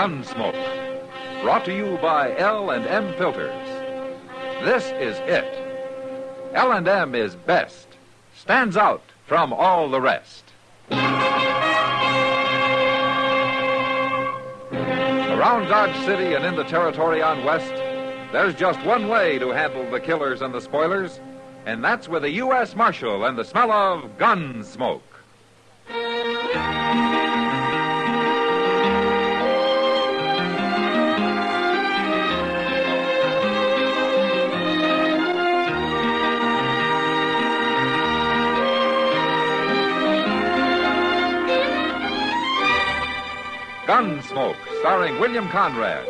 Gunsmoke. Brought to you by L&M Filters. This is it. L&M is best. Stands out from all the rest. Around Dodge City and in the territory on West, there's just one way to handle the killers and the spoilers, and that's with a U.S. Marshal and the smell of Gunsmoke. Gunsmoke, starring William Conrad.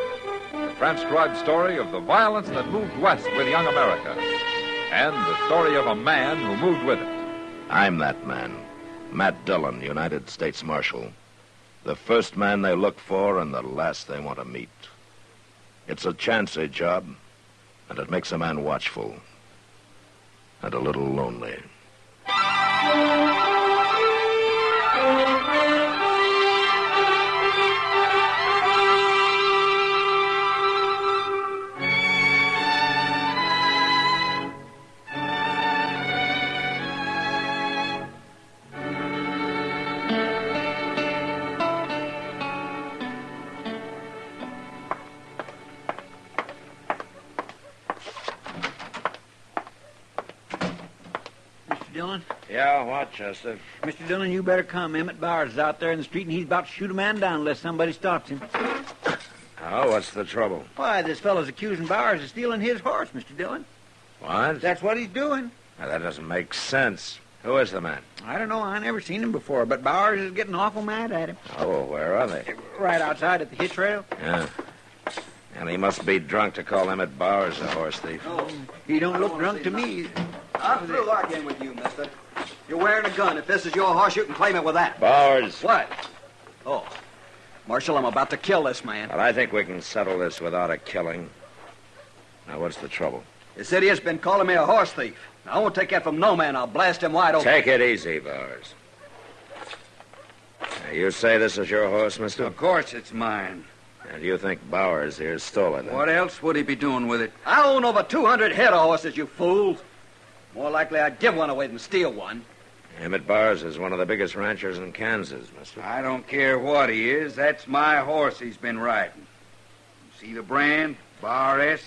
The transcribed story of the violence that moved west with young America. And the story of a man who moved with it. I'm that man. Matt Dillon, United States Marshal. The first man they look for and the last they want to meet. It's a chancy job, and it makes a man watchful. And a little lonely. Dillon? Yeah, what, Chester? Mr. Dillon, you better come. Emmett Bowers is out there in the street, and he's about to shoot a man down unless somebody stops him. Oh, what's the trouble? Why, this fellow's accusing Bowers of stealing his horse, Mr. Dillon. What? That's what he's doing. Now, that doesn't make sense. Who is the man? I don't know. I never seen him before, but Bowers is getting awful mad at him. Oh, where are they? Right outside at the hitch rail. Yeah. And he must be drunk to call Emmett Bowers a horse thief. Oh, he don't look drunk to me. I'm through arguing with you, mister. You're wearing a gun. If this is your horse, you can claim it with that. Bowers. What? Oh. Marshal, I'm about to kill this man. Well, I think we can settle this without a killing. Now, what's the trouble? This idiot's been calling me a horse thief. Now, I won't take that from no man. I'll blast him wide open. Take it easy, Bowers. Now, you say this is your horse, mister? Of course it's mine. And you think Bowers here stole it? What else would he be doing with it? I own over 200 head of horses, you fools. More likely I'd give one away than steal one. Emmett Bowers is one of the biggest ranchers in Kansas, mister. I don't care what he is. That's my horse he's been riding. See the brand? Bar S.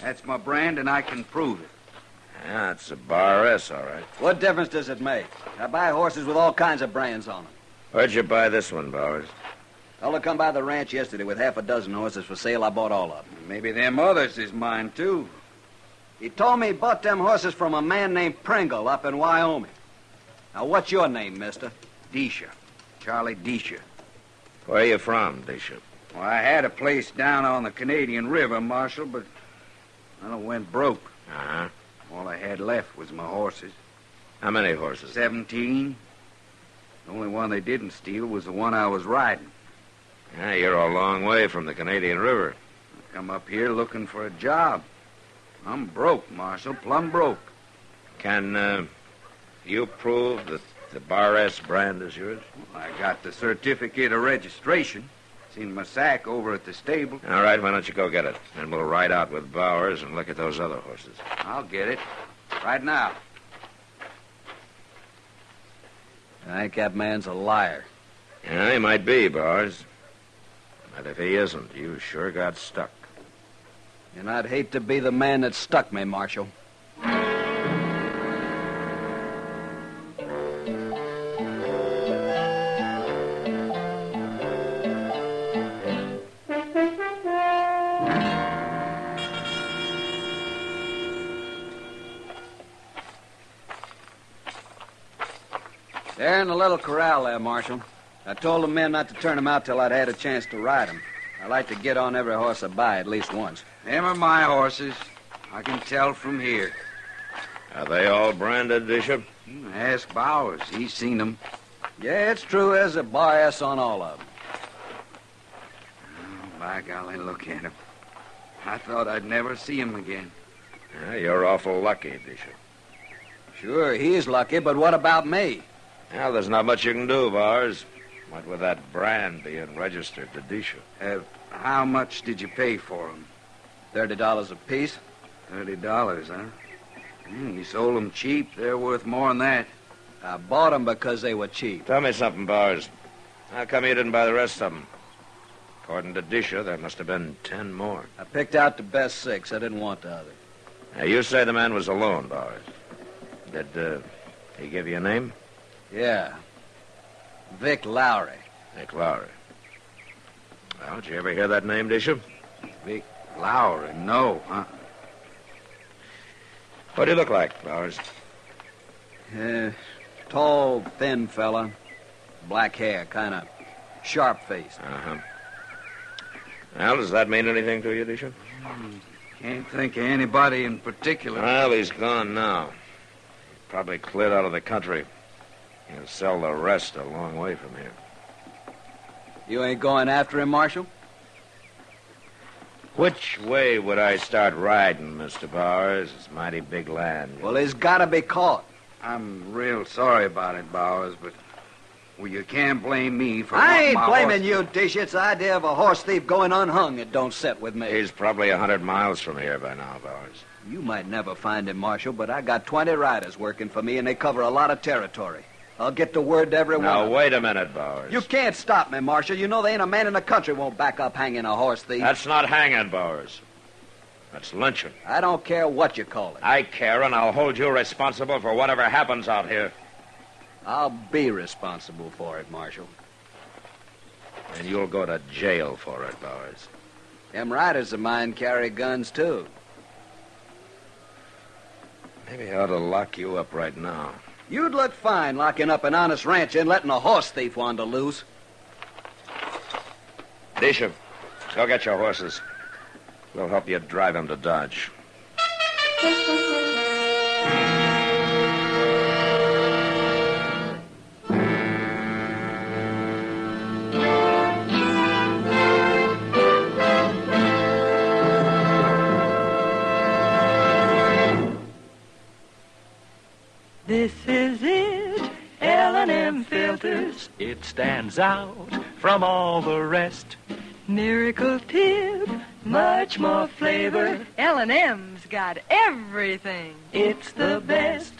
That's my brand, and I can prove it. Yeah, it's a Bar S, all right. What difference does it make? I buy horses with all kinds of brands on them. Where'd you buy this one, Bowers? Fella come by the ranch yesterday with half a dozen horses for sale. I bought all of them. Maybe them others is mine, too. He told me he bought them horses from a man named Pringle up in Wyoming. Now, what's your name, mister? Disha. Charlie Disha. Where are you from, Disha? Well, I had a place down on the Canadian River, Marshal, but I went broke. Uh-huh. All I had left was my horses. How many horses? 17. The only one they didn't steal was the one I was riding. Yeah, you're a long way from the Canadian River. I come up here looking for a job. I'm broke, Marshal, plumb broke. Can you prove that the Bar S brand is yours? Well, I got the certificate of registration. It's in my sack over at the stable. All right, why don't you go get it? And we'll ride out with Bowers and look at those other horses. I'll get it. Right now. I think that man's a liar. Yeah, he might be, Bowers. But if he isn't, you sure got stuck. And I'd hate to be the man that stuck me, Marshal. They're in the little corral there, Marshal. I told the men not to turn them out till I'd had a chance to ride them. I like to get on every horse I buy at least once. Them are my horses. I can tell from here. Are they all branded, Bishop? Ask Bowers. He's seen them. Yeah, it's true. There's a Bar S on all of them. Oh, by golly, look at him. I thought I'd never see him again. Yeah, you're awful lucky, Bishop. Sure, he's lucky, but what about me? Well, there's not much you can do, Bowers. What with that brand being registered to Disha. How much did you pay for them? $30 apiece. $30, huh? You sold them cheap. They're worth more than that. I bought them because they were cheap. Tell me something, Bowers. How come you didn't buy the rest of them? According to Disha, there must have been 10 more. I picked out the best 6. I didn't want the other. Now, you say the man was alone, Bowers. Did he give you a name? Yeah. Vic Lowry. Nick Lowry. Well, did you ever hear that name, Disha? Vic Lowry? No, huh? What do you look like, Bowers? Tall, thin fella. Black hair, kind of sharp-faced. Uh-huh. Well, does that mean anything to you, Disha? Can't think of anybody in particular. Well, he's gone now. Probably cleared out of the country. He'll sell the rest a long way from here. You ain't going after him, Marshal? Which way would I start riding, Mr. Bowers? It's mighty big land. Well, he's got to be caught. I'm real sorry about it, Bowers, but you can't blame me for I wanting ain't my blaming horse. you, Dish. It's the idea of a horse thief going unhung. It don't sit with me. He's probably 100 miles from here by now, Bowers. You might never find him, Marshal, but I got 20 riders working for me, and they cover a lot of territory. I'll get the word to everyone. Now, wait a minute, Bowers. You can't stop me, Marshal. You know there ain't a man in the country won't back up hanging a horse thief. That's not hanging, Bowers. That's lynching. I don't care what you call it. I care, and I'll hold you responsible for whatever happens out here. I'll be responsible for it, Marshal. And you'll go to jail for it, Bowers. Them riders of mine carry guns, too. Maybe I ought to lock you up right now. You'd look fine locking up an honest rancher and letting a horse thief wander loose. Disha, go get your horses. We'll help you drive them to Dodge. This is it, L&M filters. It stands out from all the rest. Miracle tip, much more flavor. L&M's got everything. It's the best.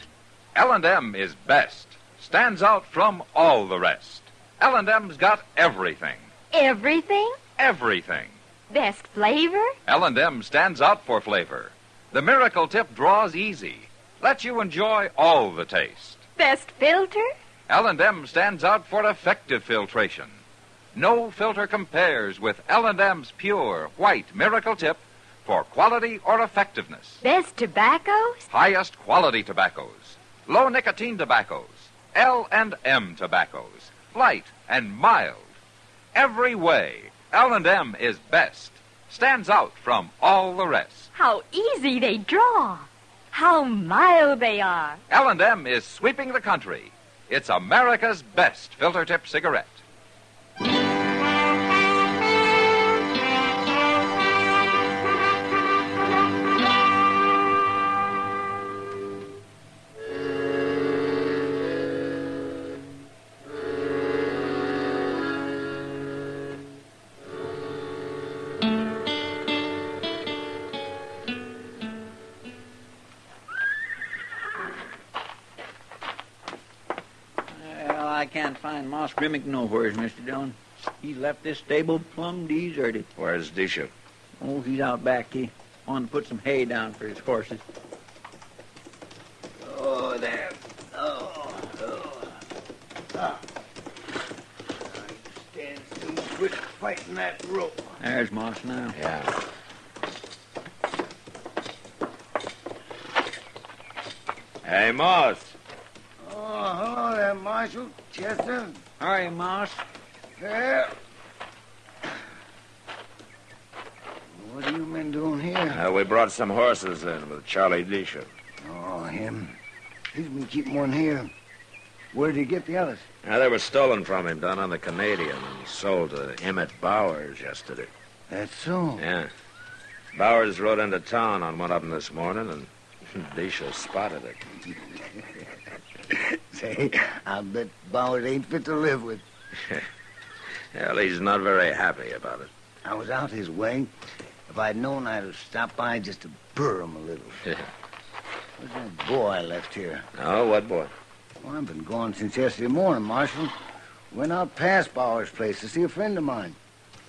L&M is best. Stands out from all the rest. L&M's got everything. Everything? Everything. Best flavor? L&M stands out for flavor. The Miracle Tip draws easy. Lets you enjoy all the taste. Best filter? L&M stands out for effective filtration. No filter compares with L&M's pure, white Miracle Tip for quality or effectiveness. Best tobaccos? Highest quality tobaccos. Low nicotine tobaccos. L&M tobaccos. Light and mild. Every way, L&M is best. Stands out from all the rest. How easy they draw. How mild they are. L&M is sweeping the country. It's America's best filter tip cigarette. Well, I can't find Moss Grimmick nowheres, Mr. Dillon. He's left this stable plumb deserted. Where's Disha? Oh, he's out back. He wanted to put some hay down for his horses. Oh, there. I stand too quick fighting that rope. There's Moss now. Yeah. Hey, Moss. Oh, hello there, Marshal. Chester. How are you, Moss? Yeah. What have you been doing here? We brought some horses in with Charlie Disha. Oh, him. He's been keeping one here. Where did he get the others? They were stolen from him down on the Canadian and sold to Emmett Bowers yesterday. That's so. Yeah. Bowers rode into town on one of them this morning, and Disha spotted it. Say, I bet Bowers ain't fit to live with. Well, he's not very happy about it. I was out his way. If I'd known, I'd have stopped by just to burr him a little. Where's that boy I left here? Oh, what boy? Well, I've been gone since yesterday morning, Marshal. Went out past Bauer's place to see a friend of mine.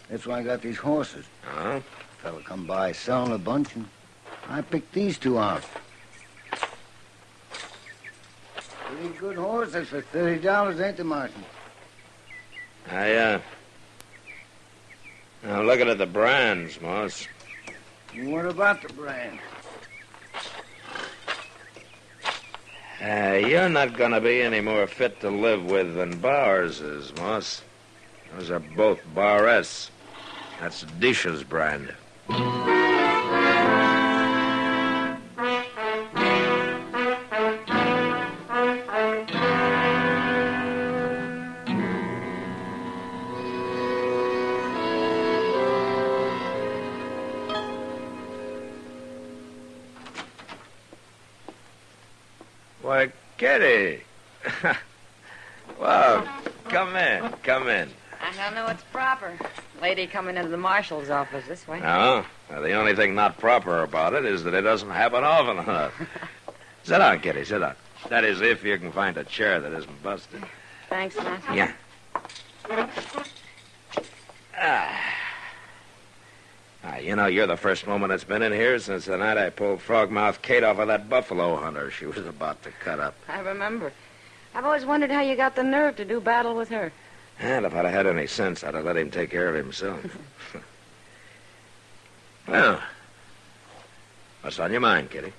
That's why I got these horses. Oh? Fella come by selling a bunch, and I picked these two out. Pretty good horses for $30, ain't they, Marshal? Now, looking at the brands, Moss. What about the brand? You're not going to be any more fit to live with than Bowers is, Moss. Those are both Bar S. That's Disha's brand. Why, Kitty. Well, come in. I don't know what's proper. Lady coming into the marshal's office this way. No? Well, the only thing not proper about it is that it doesn't happen often enough. Sit down, Kitty, sit down. That is, if you can find a chair that isn't busted. Thanks, Matt. Yeah. You know, you're the first woman that's been in here since the night I pulled Frogmouth Kate off of that buffalo hunter she was about to cut up. I remember. I've always wondered how you got the nerve to do battle with her. And if I'd have had any sense, I'd have let him take care of himself. Well, what's on your mind, Kitty?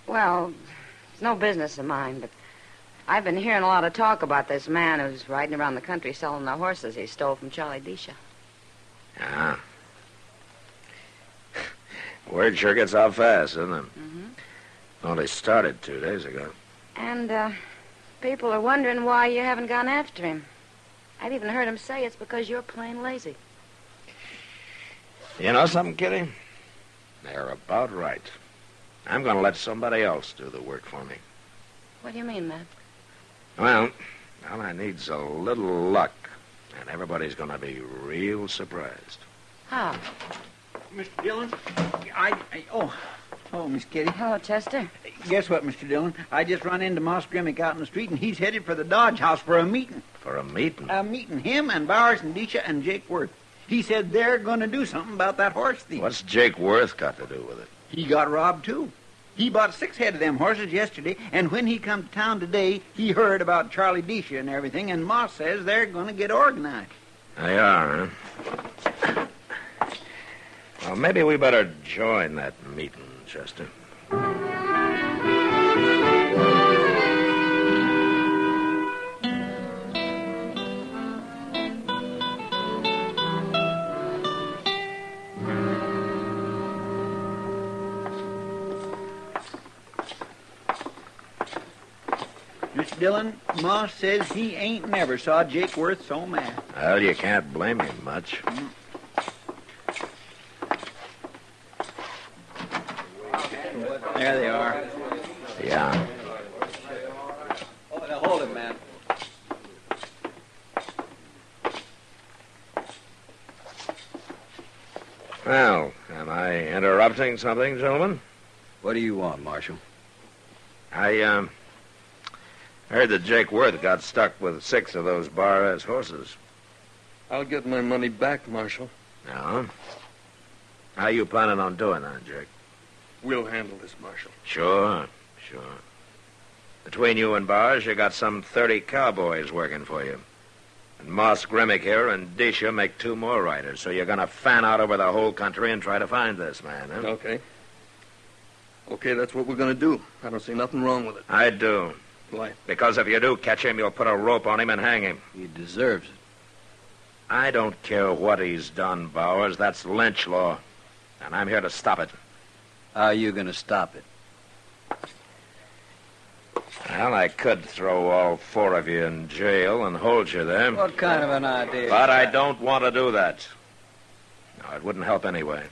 Well, it's no business of mine, but I've been hearing a lot of talk about this man who's riding around the country selling the horses he stole from Charlie Disha. Ah. Word sure gets out fast, doesn't it? Mm-hmm. Only started 2 days ago. And, people are wondering why you haven't gone after him. I've even heard him say it's because you're plain lazy. You know something, Kitty? They're about right. I'm going to let somebody else do the work for me. What do you mean, Matt? Well, all I need's a little luck, and everybody's going to be real surprised. How? Mr. Dillon, Oh, Miss Kitty. Hello, Chester. Guess what, Mr. Dillon? I just run into Moss Grimmick out in the street, and he's headed for the Dodge House for a meeting. For a meeting? A meeting. Him and Bowers and Disha and Jake Worth. He said they're going to do something about that horse thief. What's Jake Worth got to do with it? He got robbed, too. He bought 6 head of them horses yesterday, and when he come to town today, he heard about Charlie Disha and everything, and Moss says they're going to get organized. They are, huh? Well, maybe we better join that meeting, Chester. Mr. Dillon, Moss says he ain't never saw Jake Worth so mad. Well, you can't blame him much. There they are. Yeah. Oh, now hold it, man. Well, am I interrupting something, gentlemen? What do you want, Marshal? I heard that Jake Worth got stuck with 6 of those Bar-S horses. I'll get my money back, Marshal. No? How you planning on doing that, Jake? We'll handle this, Marshal. Sure. Between you and Bars, you got some 30 cowboys working for you. And Moss Grimmick here and Disha make 2 more riders, so you're going to fan out over the whole country and try to find this man, huh? Okay. Okay, that's what we're going to do. I don't see nothing wrong with it. I do. Why? Because if you do catch him, you'll put a rope on him and hang him. He deserves it. I don't care what he's done, Bowers. That's lynch law. And I'm here to stop it. How are you going to stop it? Well, I could throw all 4 of you in jail and hold you there. What kind of an idea? But I don't want to do that. No, it wouldn't help anyway.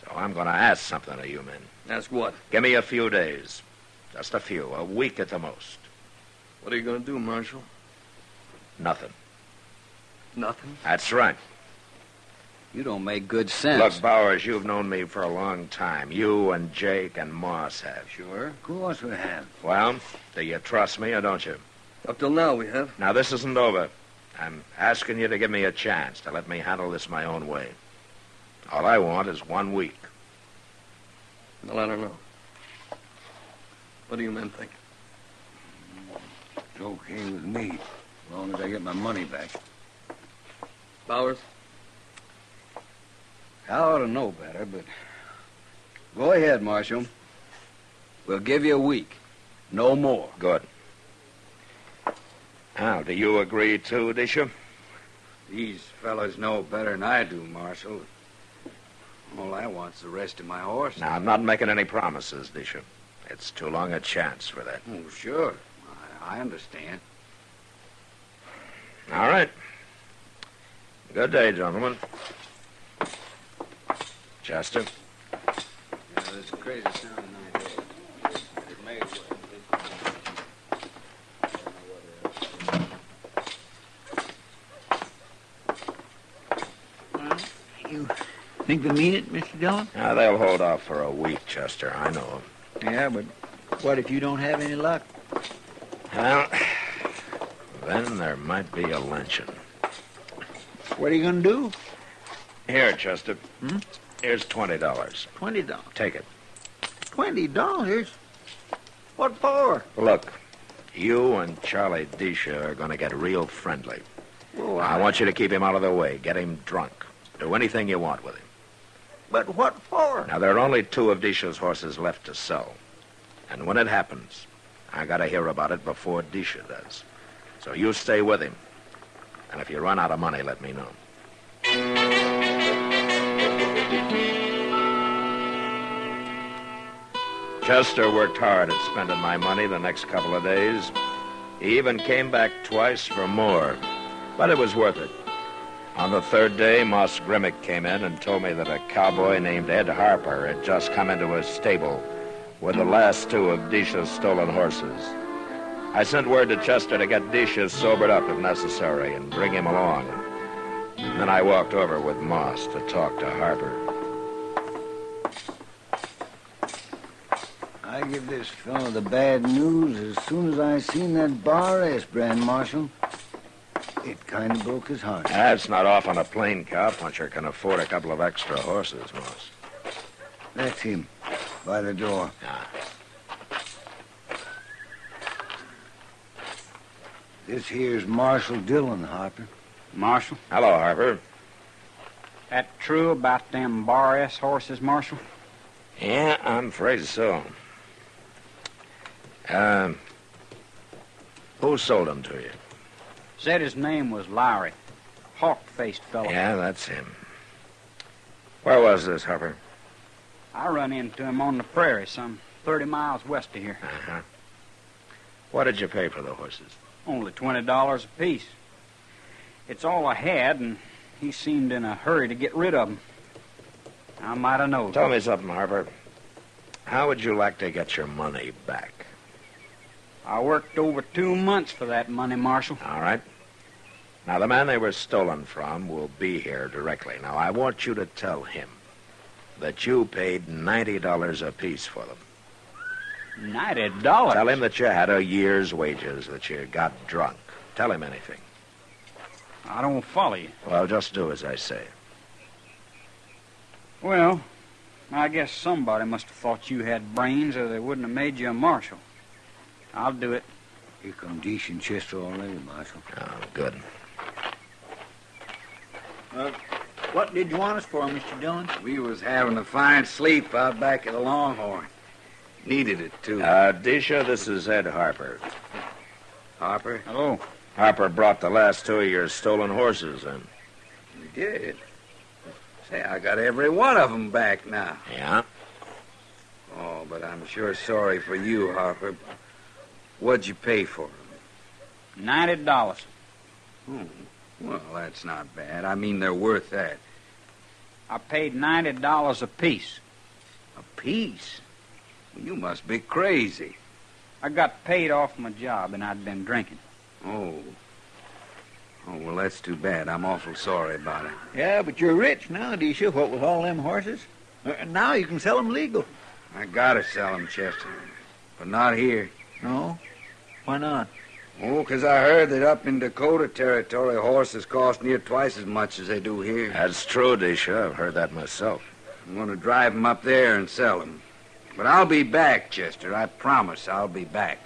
So I'm going to ask something of you men. Ask what? Give me a few days. Just a few. A week at the most. What are you going to do, Marshal? Nothing. Nothing? That's right. You don't make good sense. Look, Bowers, you've known me for a long time. You and Jake and Moss have. Sure. Of course we have. Well, do you trust me or don't you? Up till now, we have. Now, this isn't over. I'm asking you to give me a chance to let me handle this my own way. All I want is 1 week. Well, I don't know. What do you men think? It's okay with me, as long as I get my money back. Bowers? I ought to know better, but go ahead, Marshal. We'll give you a week. No more. Good. Now, do you agree, too, Disha? These fellas know better than I do, Marshal. All I want's the rest of my horse. Now, I'm not making any promises, Disha. It's too long a chance for that. Oh, sure. I understand. All right. Good day, gentlemen. Chester. Yeah, that's a crazy sounding idea. It may You think they mean it, Mr. Dillon? Now, they'll hold off for a week, Chester. I know. Yeah, but what if you don't have any luck? Well, then there might be a lynching. What are you going to do? Here, Chester. Here's $20. $20. Take it. $20? What for? Look, you and Charlie Disha are going to get real friendly. Oh, I want you to keep him out of the way. Get him drunk. Do anything you want with him. But what for? Now, there are only 2 of Disha's horses left to sell. And when it happens, I got to hear about it before Disha does. So you stay with him. And if you run out of money, let me know. Chester worked hard at spending my money the next couple of days. He even came back twice for more. But it was worth it. On the 3rd day, Moss Grimmick came in and told me that a cowboy named Ed Harper had just come into his stable with the last 2 of Disha's stolen horses. I sent word to Chester to get Disha sobered up if necessary and bring him along. Then I walked over with Moss to talk to Harper. I give this fellow the bad news as soon as I seen that bar S brand, Marshal. It kind of broke his heart. That's not often a plain cowpuncher can afford a couple of extra horses, Moss. That's him, by the door. This here's Marshal Dillon, Harper. Marshal? Hello, Harper. That true about them Bar S horses, Marshal? Yeah, I'm afraid so. Who sold them to you? Said his name was Lowry. Hawk-faced fellow. Yeah, that's him. Where was this, Harper? I run into him on the prairie, some 30 miles west of here. Uh-huh. What did you pay for the horses? Only $20 apiece. It's all I had, and he seemed in a hurry to get rid of them. I might have known. Tell me something, Harper. How would you like to get your money back? I worked over 2 months for that money, Marshal. All right. Now, the man they were stolen from will be here directly. Now, I want you to tell him that you paid $90 apiece for them. $90? Tell him that you had a year's wages, that you got drunk. Tell him anything. I don't follow you. Well, just do as I say. Well, I guess somebody must have thought you had brains or they wouldn't have made you a marshal. I'll do it. Here come Deesh and Chester already, Marshal. Oh, good. What did you want us for, Mr. Dillon? We was having a fine sleep out back at the Longhorn. Needed it, too. Disha, this is Ed Harper. Harper? Hello. Harper brought the last 2 of your stolen horses in. We did. Say, I got every one of them back now. Yeah? Oh, but I'm sure sorry for you, Harper. What'd you pay for them? $90. Oh, well, that's not bad. I mean, they're worth that. I paid $90 apiece. A piece? Well, you must be crazy. I got paid off my job, and I'd been drinking. Oh. Oh, well, that's too bad. I'm awful sorry about it. Yeah, but you're rich now, Disha, what with all them horses. Now you can sell them legal. I gotta sell 'em, Chester. But not here. No? Why not? Oh, 'cause I heard that up in Dakota Territory, horses cost near twice as much as they do here. That's true, Disha. I've heard that myself. I'm going to drive 'em up there and sell 'em. But I'll be back, Chester. I promise I'll be back.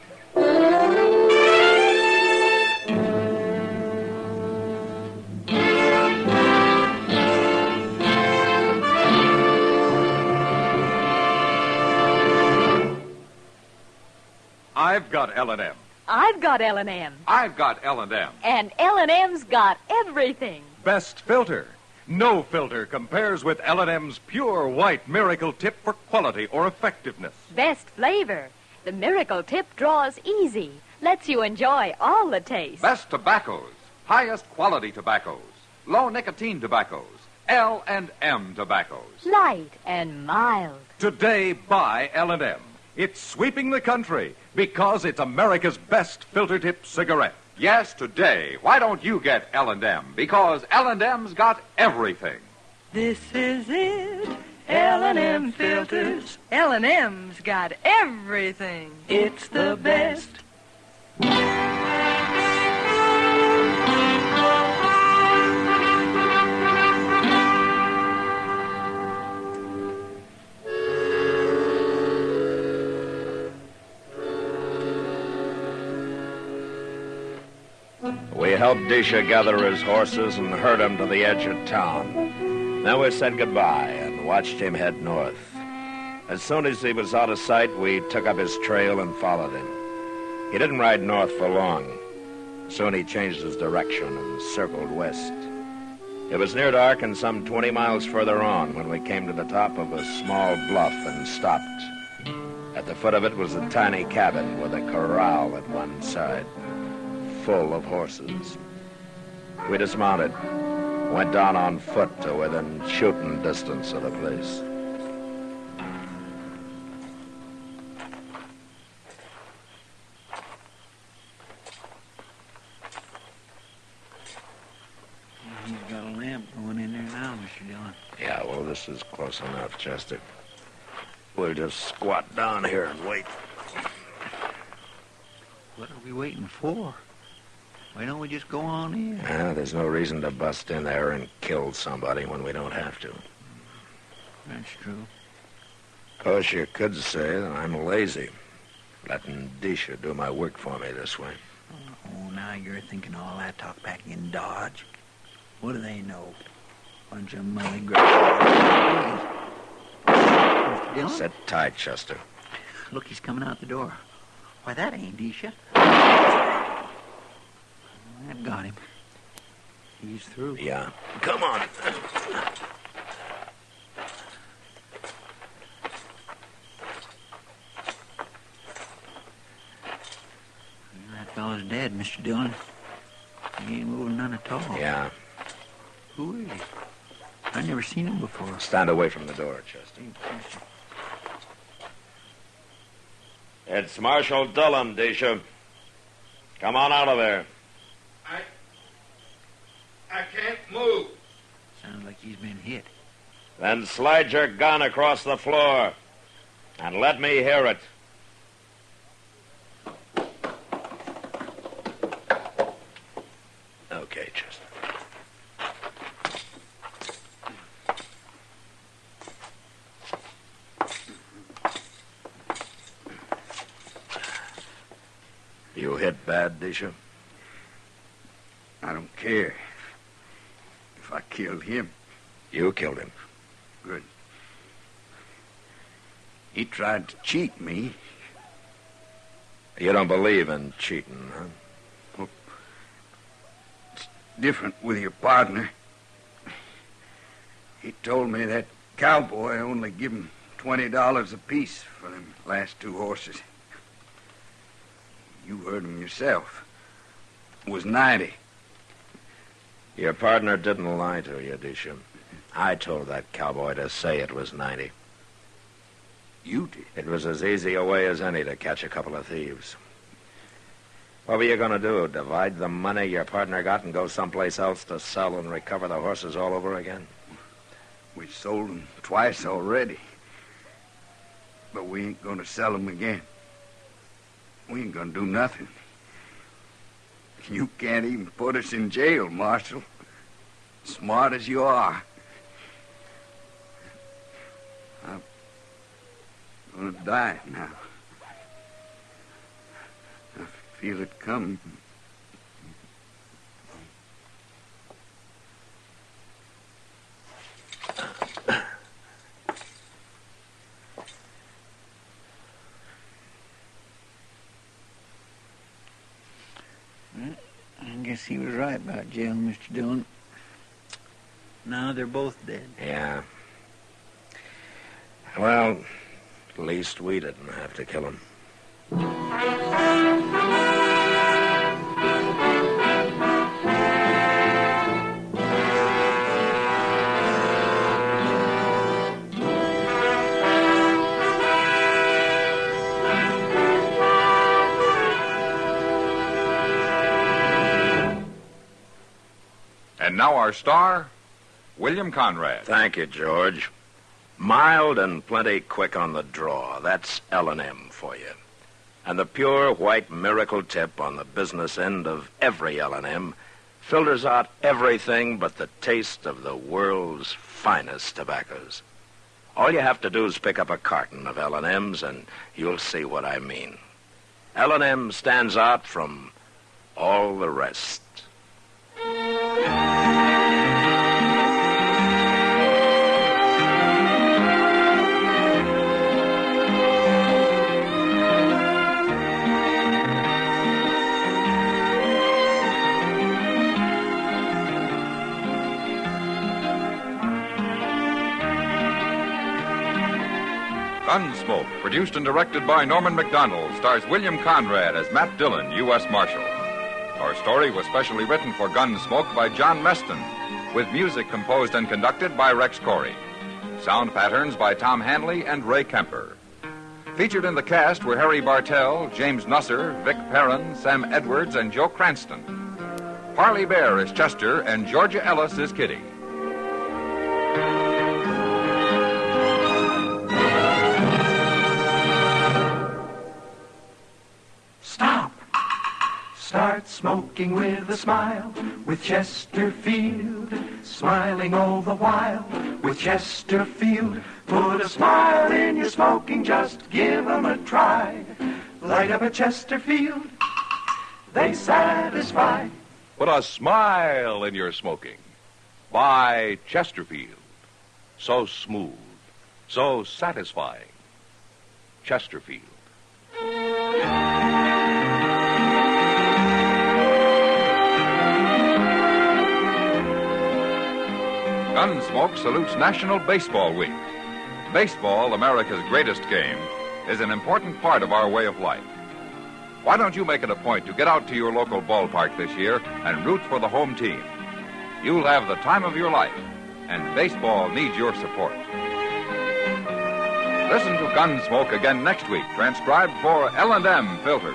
I've got L&M. I've got L&M. I've got L&M. And L&M's got everything. Best filter. No filter compares with L&M's pure white miracle tip for quality or effectiveness. Best flavor. The miracle tip draws easy. Lets you enjoy all the taste. Best tobaccos. Highest quality tobaccos. Low nicotine tobaccos. L&M tobaccos. Light and mild. Today, buy L&M. It's sweeping the country because it's America's best filter tip cigarette. Yes, today. Why don't you get L&M? Because L&M's got everything. This is it. L&M filters. L&M's got everything. It's the best. We helped Disha gather his horses and herd him to the edge of town. Then we said goodbye and watched him head north. As soon as he was out of sight, we took up his trail and followed him. He didn't ride north for long. Soon he changed his direction and circled west. It was near dark and some 20 miles further on when we came to the top of a small bluff and stopped. At the foot of it was a tiny cabin with a corral at one side, full of horses. We dismounted, went down on foot to within shooting distance of the place. He's got a lamp going in there now, Mr. Dillon. Yeah, well, this is close enough, Chester. We'll just squat down here and wait. What are we waiting for? Why don't we just go on in? There's no reason to bust in there and kill somebody when we don't have to. That's true. Of course, you could say that I'm lazy, letting Disha do my work for me this way. Oh, now you're thinking all that talk back in Dodge. What do they know? Bunch of money grabbers. Mr. Dillon? Sit tight, Chester. Look, he's coming out the door. Why, that ain't Disha. That got him. He's through. Yeah. Come on. That fellow's dead, Mr. Dillon. He ain't moving none at all. Yeah. Who is he? I never seen him before. Stand away from the door, Chester. It's Marshal Dillon, Disha. Come on out of there. I can't move. Sounds like he's been hit. Then slide your gun across the floor and let me hear it. Okay, Chester. You hit bad, Disha? I don't care. If I killed him. You killed him. Good. He tried to cheat me. You don't believe in cheating, huh? Well, it's different with your partner. He told me that cowboy only give him $20 apiece for them last two horses. You heard him yourself. It was 90. Your partner didn't lie to you, Disha. I told that cowboy to say it was 90. You did? It was as easy a way as any to catch a couple of thieves. What were you going to do? Divide the money your partner got and go someplace else to sell and recover the horses all over again? We sold them twice already. But we ain't going to sell them again. We ain't going to do nothing. You can't even put us in jail, Marshal. Smart as you are. I'm going to die now. I feel it coming. I guess he was right about jail, Mr. Dillon. Now they're both dead. Yeah. Well, at least we didn't have to kill him. And now our star, William Conrad. Thank you, George. Mild and plenty quick on the draw. That's L&M for you. And the pure white miracle tip on the business end of every L&M filters out everything but the taste of the world's finest tobaccos. All you have to do is pick up a carton of L&Ms and you'll see what I mean. L&M stands out from all the rest. Gunsmoke, produced and directed by Norman Macdonald, stars William Conrad as Matt Dillon, U.S. Marshal. Our story was specially written for Gunsmoke by John Meston, with music composed and conducted by Rex Corey. Sound patterns by Tom Hanley and Ray Kemper. Featured in the cast were Harry Bartell, James Nusser, Vic Perrin, Sam Edwards, and Joe Cranston. Parley Bear is Chester, and Georgia Ellis is Kitty. Start smoking with a smile, with Chesterfield, smiling all the while, with Chesterfield. Put a smile in your smoking, just give 'em a try. Light up a Chesterfield, they satisfy. Put a smile in your smoking. Buy Chesterfield. So smooth, so satisfying. Chesterfield. Gunsmoke salutes National Baseball Week. Baseball, America's greatest game, is an important part of our way of life. Why don't you make it a point to get out to your local ballpark this year and root for the home team? You'll have the time of your life, and baseball needs your support. Listen to Gunsmoke again next week, transcribed for L&M Filters.